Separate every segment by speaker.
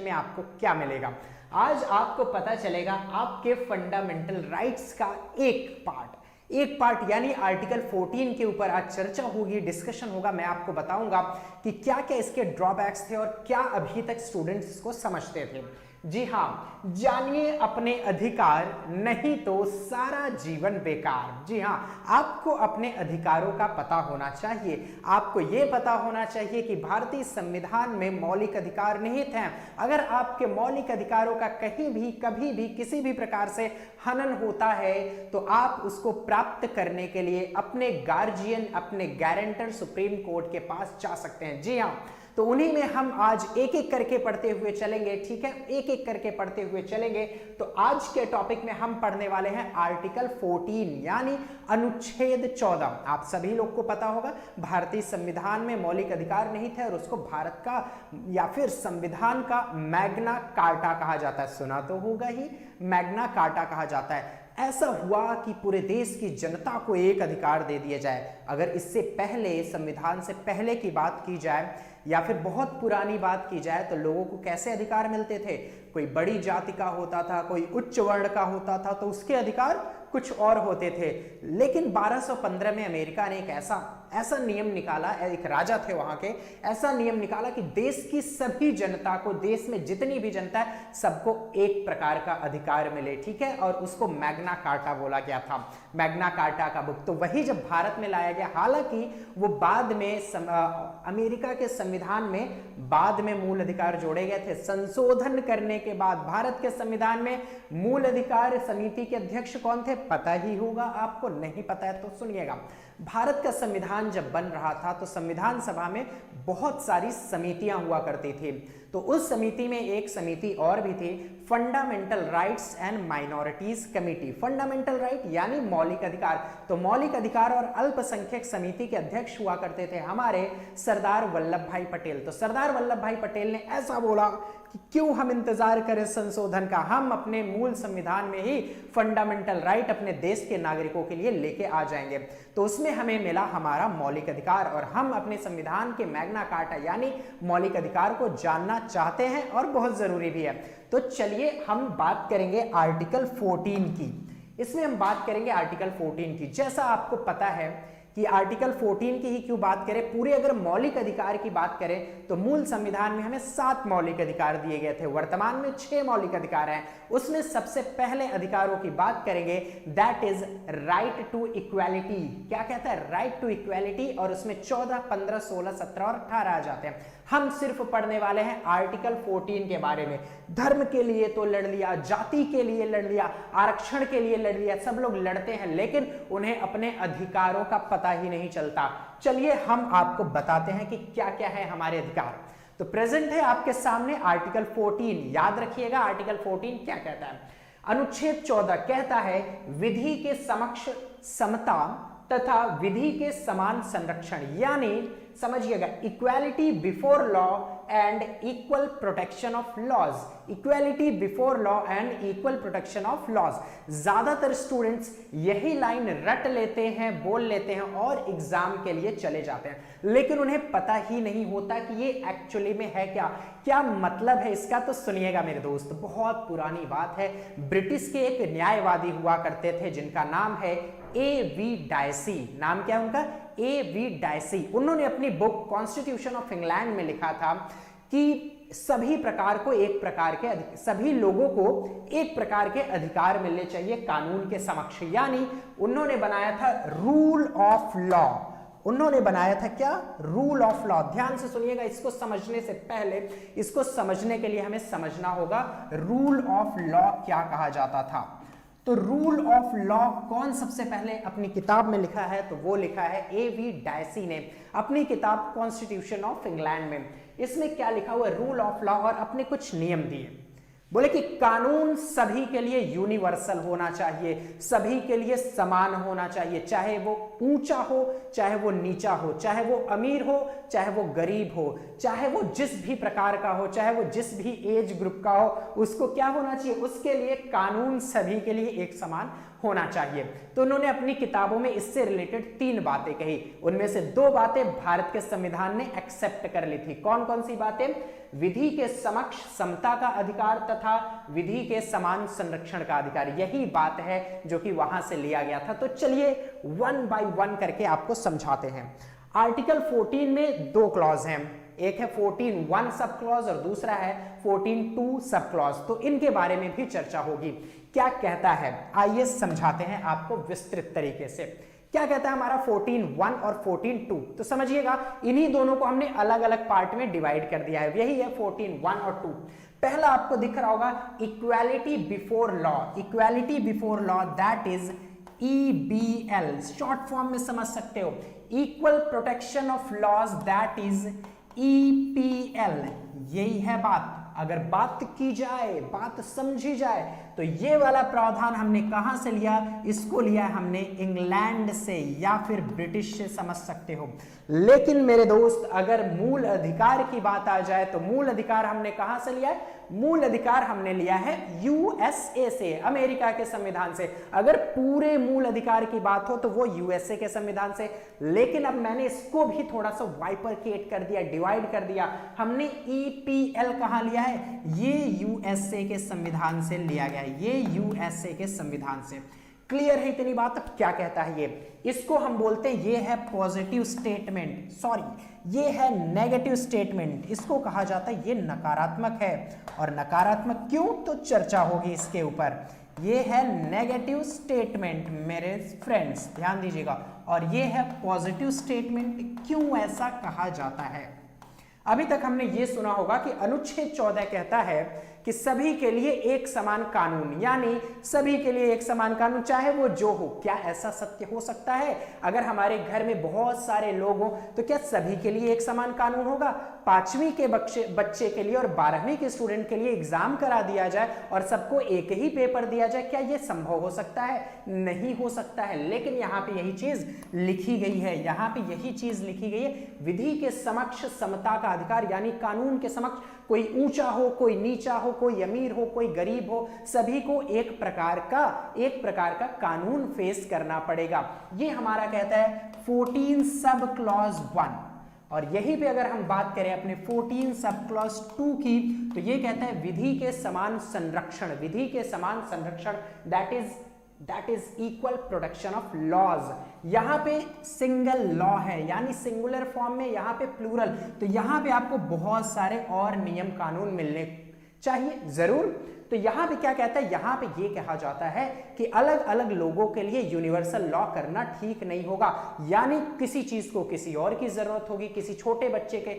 Speaker 1: में आपको क्या मिलेगा। आज आपको पता चलेगा आपके फंडामेंटल राइट्स का एक पार्ट यानी आर्टिकल 14 के ऊपर आज चर्चा होगी, डिस्कशन होगा। मैं आपको बताऊंगा कि क्या क्या इसके ड्रॉबैक्स थे और क्या अभी तक स्टूडेंट्स इसको समझते थे। जी हाँ, जानिए अपने अधिकार, नहीं तो सारा जीवन बेकार। जी हाँ, आपको अपने अधिकारों का पता होना चाहिए। आपको यह पता होना चाहिए कि भारतीय संविधान में मौलिक अधिकार निहित हैं। अगर आपके मौलिक अधिकारों का कहीं भी कभी भी किसी भी प्रकार से हनन होता है तो आप उसको प्राप्त करने के लिए अपने गार्जियन, अपने गारंटर सुप्रीम कोर्ट के पास जा सकते हैं। जी हाँ, तो उन्हीं में हम आज एक एक करके पढ़ते हुए चलेंगे। ठीक है, एक एक करके पढ़ते हुए चलेंगे। तो आज के टॉपिक में हम पढ़ने वाले हैं आर्टिकल 14 यानी अनुच्छेद 14। आप सभी लोग को पता होगा भारतीय संविधान में मौलिक अधिकार नहीं थे और उसको भारत का या फिर संविधान का मैग्ना कार्टा कहा जाता है। सुना तो होगा ही, मैग्ना कार्टा कहा जाता है। ऐसा हुआ कि पूरे देश की जनता को एक अधिकार दे दिया जाए। अगर इससे पहले, संविधान से पहले की बात की जाए या फिर बहुत पुरानी बात की जाए तो लोगों को कैसे अधिकार मिलते थे? कोई बड़ी जाति का होता था, कोई उच्च वर्ण का होता था तो उसके अधिकार कुछ और होते थे। लेकिन 1215 में अमेरिका ने एक ऐसा नियम निकाला, एक राजा थे वहां के, ऐसा नियम निकाला कि देश की सभी जनता को, देश में जितनी भी जनता है सबको एक प्रकार का अधिकार मिले। ठीक है, और उसको मैग्ना कार्टा बोला गया था, मैग्ना कार्टा का बुक। तो वही जब भारत में लाया गया, हालांकि वो बाद में अमेरिका के संविधान में बाद में मूल अधिकार जोड़े गए थे। संशोधन करने के बाद भारत के संविधान में मूल अधिकार समिति के अध्यक्ष कौन थे पता ही होगा आपको, नहीं पता है तो सुनिएगा। भारत का संविधान जब बन रहा था तो संविधान सभा में बहुत सारी समितियां हुआ करती थी। तो उस समिति में एक समिति और भी थी, fundamental rights and minorities committee. Fundamental right यानी मौलिक अधिकार। तो मौलिक अधिकार और अल्पसंख्यक समिति के अध्यक्ष हुआ करते थे हमारे सरदार वल्लभ भाई पटेल। तो सरदार वल्लभ भाई पटेल ने ऐसा बोला कि क्यों हम इंतजार करें संशोधन का, हम अपने मूल संविधान में ही फंडामेंटल राइट अपने देश के नागरिकों के लिए लेके आ जाएंगे। तो उसमें हमें मिला हमारा मौलिक अधिकार और हम अपने संविधान के मैग्ना कार्टा यानी मौलिक अधिकार को जानना चाहते हैं और बहुत जरूरी भी है। तो चलिए हम बात करेंगे आर्टिकल 14 की। इसमें हम बात करेंगे आर्टिकल 14 की। जैसा आपको पता है कि आर्टिकल 14 की ही क्यों बात करें, पूरे अगर मौलिक अधिकार की बात करें तो मूल संविधान में हमें 7 मौलिक अधिकार दिए गए थे, वर्तमान में 6 मौलिक अधिकार हैं। उसमें सबसे पहले अधिकारों की बात करेंगे, that is right to equality. क्या कहता है? Right to equality. और उसमें 14, 15, 16, 17 और 18 आ जाते हैं। हम सिर्फ पढ़ने वाले हैं आर्टिकल 14 के बारे में। धर्म के लिए तो लड़ लिया, जाति के लिए लड़ लिया, आरक्षण के लिए लड़ लिया, सब लोग लड़ते हैं लेकिन उन्हें अपने अधिकारों का पता ही नहीं चलता। चलिए हम आपको बताते हैं कि क्या क्या है हमारे अधिकार। तो प्रेजेंट है आपके सामने आर्टिकल 14। याद रखिएगा आर्टिकल 14 क्या कहता है। अनुच्छेद 14 कहता है विधि के समक्ष समता तथा विधि के समान संरक्षण, यानी समझिएगा equality before law and equal protection of laws. Equality before law and equal protection of laws. ज्यादातर स्टूडेंट्स यही लाइन रट लेते हैं, बोल लेते हैं और एग्जाम के लिए चले जाते हैं, लेकिन उन्हें पता ही नहीं होता कि ये एक्चुअली में है क्या मतलब है इसका। तो सुनिएगा मेरे दोस्त, बहुत पुरानी बात है। ब्रिटिश के एक न्यायवादी हुआ करते थे जिनका नाम है A.V. डायसी। नाम क्या है उनका? A.V. डायसी। उन्होंने अपनी बुक कॉन्स्टिट्यूशन ऑफ इंग्लैंड में लिखा था कि सभी लोगों को एक प्रकार के अधिकार मिलने चाहिए कानून के समक्ष, यानी उन्होंने बनाया था रूल ऑफ लॉ। उन्होंने बनाया था क्या? Rule of law. ध्यान से सुनिएगा, इसको समझने से पहले, इसको समझने के लिए हमें समझना होगा रूल ऑफ लॉ क्या कहा जाता था। तो रूल ऑफ लॉ कौन सबसे पहले अपनी किताब में लिखा है? तो वो लिखा है A.V. डायसी ने अपनी किताब कॉन्स्टिट्यूशन ऑफ इंग्लैंड में। इसमें क्या लिखा हुआ है? रूल ऑफ लॉ, और अपने कुछ नियम दिए। बोले कि कानून सभी के लिए यूनिवर्सल होना चाहिए, सभी के लिए समान होना चाहिए, चाहे वो ऊंचा हो चाहे वो नीचा हो, चाहे वो अमीर हो चाहे वो गरीब हो, चाहे वो जिस भी प्रकार का हो, चाहे वो जिस भी एज ग्रुप का हो, उसको क्या होना चाहिए, उसके लिए कानून सभी के लिए एक समान होना चाहिए। तो उन्होंने अपनी किताबों में इससे रिलेटेड 3 बातें कही, उनमें से 2 बातें भारत के संविधान ने एक्सेप्ट कर ली थी। कौन कौन सी बातें? विधि के समक्ष समता का अधिकार तथा विधि के समान संरक्षण का अधिकार। यही बात है जो कि वहां से लिया गया था। तो चलिए 1 बाय 1 करके आपको समझाते हैं। आर्टिकल 14 में 2 क्लॉज हैं, एक है 14(1) सब क्लॉज और दूसरा है 14(2) सब क्लॉज। तो इनके बारे में भी चर्चा होगी। क्या कहता है आइए समझाते हैं आपको विस्तृत तरीके से। क्या कहता है हमारा 14(1) और 14(2)? तो समझिएगा इन्हीं दोनों को हमने अलग अलग पार्ट में डिवाइड कर दिया है। यही है 14(1) और 2। पहला आपको दिख रहा होगा equality before law. Equality before law that is EBL, short form में समझ सकते हो, equal protection of laws that is EPL। यही है बात। अगर बात की जाए, बात समझी जाए, तो ये वाला प्रावधान हमने कहां से लिया? इसको लिया हमने इंग्लैंड से या फिर ब्रिटिश से, समझ सकते हो। लेकिन मेरे दोस्त अगर मूल अधिकार की बात आ जाए तो मूल अधिकार हमने कहां से लिया है? मूल अधिकार हमने लिया है USA से, अमेरिका के संविधान से। अगर पूरे मूल अधिकार की बात हो तो वो USA के संविधान से। लेकिन अब मैंने इसको भी थोड़ा सा वाइपरकेट कर दिया, डिवाइड कर दिया। हमने EPL कहां लिया है? ये USA के संविधान से लिया गया है, ये USA के संविधान से। क्लियर है इतनी बात? अब क्या कहता है ये? इसको हम बोलते हैं ये है पॉजिटिव स्टेटमेंट, सॉरी ये है नेगेटिव स्टेटमेंट। इसको कहा जाता है ये नकारात्मक है। और नकारात्मक क्यों? तो चर्चा होगी इसके ऊपर। ये है नेगेटिव स्टेटमेंट मेरे फ्रेंड्स, ध्यान दीजिएगा। और ये है पॉजिटिव स्टेटमेंट। क्यों ऐसा कहा जाता है? अभी तक हमने ये सुना होगा कि अनुच्छेद 14 कहता है कि सभी के लिए एक समान कानून, यानी सभी के लिए एक समान कानून चाहे वो जो हो। क्या ऐसा सत्य हो सकता है? अगर हमारे घर में बहुत सारे लोग हो तो क्या सभी के लिए एक समान कानून होगा? 5वीं के बच्चे के लिए और 12वीं के स्टूडेंट के लिए एग्जाम करा दिया जाए और सबको एक ही पेपर दिया जाए, क्या यह संभव हो सकता है? नहीं हो सकता है। लेकिन यहाँ पे यही चीज लिखी गई है, यहाँ पे यही चीज लिखी गई है, विधि के समक्ष समता का अधिकार, यानी कानून के समक्ष कोई ऊंचा हो, कोई नीचा हो, कोई अमीर हो, कोई गरीब हो, सभी को एक प्रकार का कानून फेस करना पड़ेगा। ये हमारा कहता है 14 सब क्लॉज 1। और यहीं पे अगर हम बात करें अपने 14 सब क्लॉज 2 की, तो ये कहता है विधि के समान संरक्षण, विधि के समान संरक्षण that is equal protection of laws. यहां पे सिंगल लॉ है, यानी सिंगुलर फॉर्म में, यहां पे प्लूरल, तो यहां पे आपको बहुत सारे और नियम कानून मिलने चाहिए जरूर। तो यहां पे क्या कहता है? यहां पे ये कहा जाता है कि अलग अलग लोगों के लिए यूनिवर्सल लॉ करना ठीक नहीं होगा, यानी किसी चीज को किसी और की जरूरत होगी, किसी छोटे बच्चे के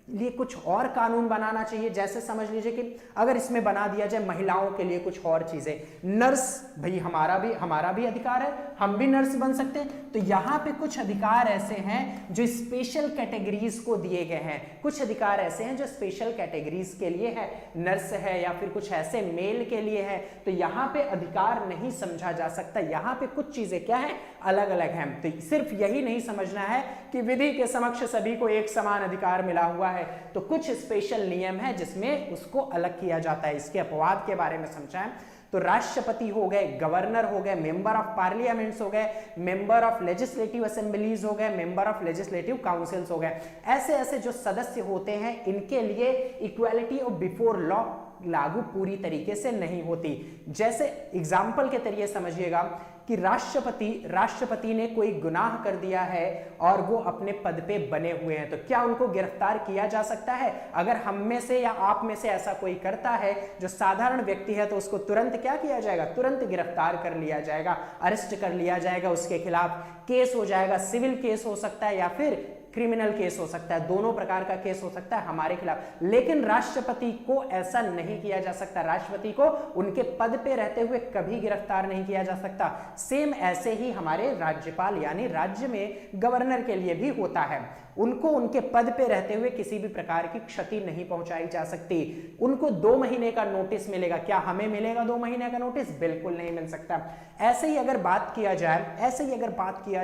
Speaker 1: लिए कुछ और कानून बनाना चाहिए। जैसे समझ लीजिए कि अगर इसमें बना दिया जाए महिलाओं के लिए कुछ और चीजें, नर्स, भाई हमारा भी अधिकार है, हम भी नर्स बन सकते हैं। तो यहाँ पे कुछ अधिकार ऐसे हैं जो स्पेशल कैटेगरीज को दिए गए हैं, कुछ अधिकार ऐसे हैं जो स्पेशल कैटेगरीज के लिए है, नर्स है या फिर कुछ ऐसे मेल के लिए है। तो यहाँ पे अधिकार नहीं समझा जा सकता, यहाँ पे कुछ चीजें क्या है, अलग अलग हैं। तो सिर्फ यही नहीं समझना है कि विधि के समक्ष सभी को एक समान अधिकार मिला हुआ है, तो कुछ स्पेशल नियम है जिसमें उसको अलग किया जाता है। इसके अपवाद के बारे में समझाएं तो राष्ट्रपति हो गए, गवर्नर हो गए, मेंबर ऑफ पार्लियामेंट्स हो गए, मेंबर ऑफ लेजिस्लेटिव असेंबलीज हो गए, मेंबर ऑफ लेजिस्लेटिव काउंसिल्स हो गए। ऐसे ऐसे जो सदस्य होते हैं इनके लिए इक्वालिटी ऑफ बिफोर लॉ लागू पूरी तरीके से नहीं होती। जैसे एग्जाम्पल के तरीके समझिएगा कि राष्ट्रपति ने कोई गुनाह कर दिया है और वो अपने पद पे बने हुए हैं, तो क्या उनको गिरफ्तार किया जा सकता है? अगर हम में से या आप में से ऐसा कोई करता है जो साधारण व्यक्ति है, तो उसको तुरंत क्या किया जाएगा? तुरंत गिरफ्तार कर लिया जाएगा, अरेस्ट कर लिया जाएगा, उसके खिलाफ केस हो जाएगा, सिविल केस हो सकता है या फिर क्रिमिनल केस हो सकता है, दोनों प्रकार का केस हो सकता है हमारे खिलाफ। लेकिन राष्ट्रपति को ऐसा नहीं किया जा सकता, राष्ट्रपति को उनके पद पे रहते हुए कभी गिरफ्तार नहीं किया जा सकता। सेम ऐसे ही हमारे राज्यपाल यानी राज्य में गवर्नर के लिए भी होता है, उनको उनके पद पे रहते हुए किसी भी प्रकार की क्षति नहीं पहुंचाई जा सकती। उनको 2 महीने का नोटिस मिलेगा, क्या हमें मिलेगा 2 महीने का नोटिस? बिल्कुल नहीं मिल सकता। ऐसे ही अगर बात किया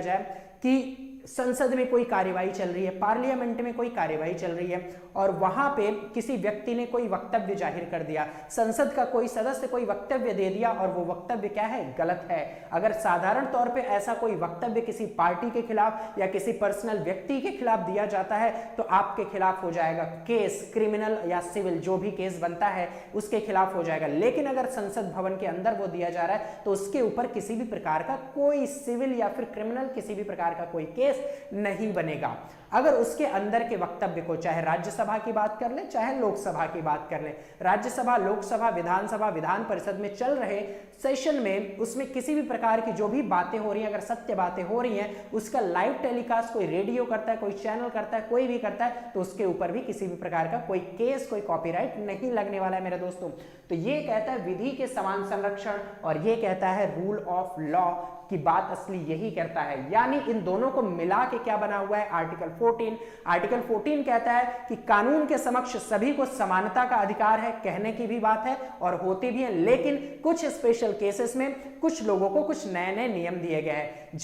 Speaker 1: जाए कि संसद में कोई कार्यवाही चल रही है, पार्लियामेंट में कोई कार्यवाही चल रही है और वहां पे किसी व्यक्ति ने कोई वक्तव्य जाहिर कर दिया, संसद का कोई सदस्य कोई वक्तव्य दे दिया और वो वक्तव्य क्या है, गलत है। अगर साधारण तौर पे ऐसा कोई वक्तव्य किसी पार्टी के खिलाफ या किसी पर्सनल व्यक्ति के खिलाफ दिया जाता है तो आपके खिलाफ हो जाएगा केस, क्रिमिनल या सिविल, जो भी केस बनता है उसके खिलाफ हो जाएगा। लेकिन अगर संसद भवन के अंदर वो दिया जा रहा है तो उसके ऊपर किसी भी प्रकार का कोई सिविल या फिर क्रिमिनल किसी भी प्रकार का कोई केस नहीं बनेगा। अगर उसके अंदर के वक्तव्य को, चाहे राज्यसभा की बात कर ले चाहे लोकसभा की बात कर ले, राज्यसभा, लोकसभा, विधानसभा, विधान परिषद में चल रहे सेशन में उसमें किसी भी प्रकार की जो भी बातें हो रही हैं, अगर सत्य बातें हो रही हैं, उसका लाइव टेलीकास्ट कोई रेडियो करता है, कोई चैनल करता है, कोई भी करता है, तो उसके ऊपर भी किसी भी प्रकार का कोई केस, कोई कॉपीराइट नहीं लगने वाला है मेरे दोस्तों। तो ये कहता है विधि के समान संरक्षण और ये कहता है रूल ऑफ लॉ की बात असली यही करता है। यानी इन दोनों को मिला के क्या बना हुआ है, आर्टिकल 14। आर्टिकल 14 कहता है कि कानून के समक्ष सभी को समानता का अधिकार है, कहने की भी बात है और होती भी है, लेकिन कुछ स्पेशल केसेस में कुछ लोगों को कुछ नए नए नियम दिए गए हैं।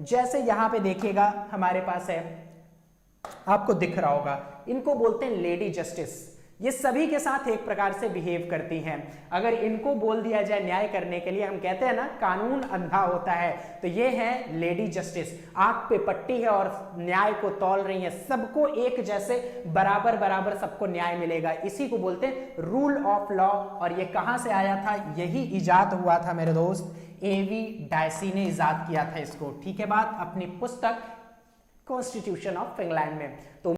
Speaker 1: जैसे यहां पे देखिएगा हमारे पास है, आपको दिख रहा होगा, इनको बोलते हैं लेडी जस्टिस। ये सभी के साथ एक प्रकार से बिहेव करती हैं। अगर इनको बोल दिया जाए न्याय करने के लिए, हम कहते हैं ना कानून अंधा होता है, तो ये है लेडी जस्टिस, आंख पे पट्टी है और न्याय को तौल रही है, सबको एक जैसे बराबर बराबर सबको न्याय मिलेगा। इसी को बोलते हैं रूल ऑफ लॉ। और ये कहां से आया था, यही इजाद हुआ था मेरे दोस्त, एवी डायसी ने इजाद किया था इसको, ठीक है बात, अपनी पुस्तक कॉन्स्टिट्यूशन ऑफ इंग्लैंड में। तो